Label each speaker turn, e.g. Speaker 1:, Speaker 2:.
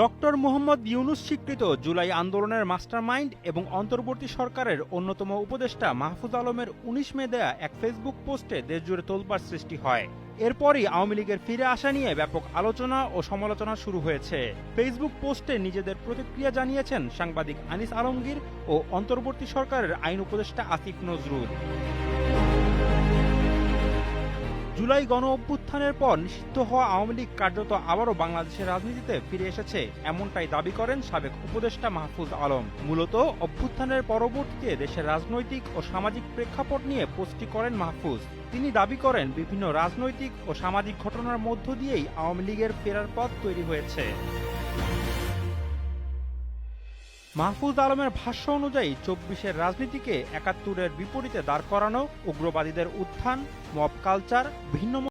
Speaker 1: Doctor Mohammad Yunus স্বীকৃত জুলাই আন্দোলনের mastermind এবং অন্তর্বর্তী সরকারের অন্যতম উপদেষ্টা মাহফুজ আলমের ১৯ মে দেয়া এক ফেসবুক পোস্টে দেশজুড়ে তোলপাড় সৃষ্টি হয়। এরপরই আওয়ামী লীগের ফিরে আসা নিয়ে ব্যাপক আলোচনা ও সমালোচনা শুরু হয়েছে। ফেসবুক পোস্টে নিজেদের প্রতিক্রিয়া জানিয়েছেন সাংবাদিক আনিস আলমগীর ও অন্তর্বর্তী সরকারের আইন উপদেষ্টা আসিফ নজরুল। জুলাই গণ অভ্যুত্থানের পর নিষিদ্ধ হওয়া আওয়ামী লীগ কার্যত আবারও বাংলাদেশের রাজনীতিতে ফিরে এসেছে, এমনটাই দাবি করেন সাবেক উপদেষ্টা মাহফুজ আলম। মূলত অভ্যুত্থানের পরবর্তীতে দেশের রাজনৈতিক ও সামাজিক প্রেক্ষাপট নিয়ে পোস্টটি করেন মাহফুজ। তিনি দাবি করেন বিভিন্ন রাজনৈতিক ও সামাজিক ঘটনার মধ্য দিয়েই আওয়ামী লীগের ফেরার পথ তৈরি হয়েছে। মাহফুজ আলমের ভাষ্য অনুযায়ী ২৪-এর রাজনীতিকে ৭১-এর বিপরীতে দাঁড় করানো, উগ্রবাদীদের উত্থান, মব কালচার, ভিন্ন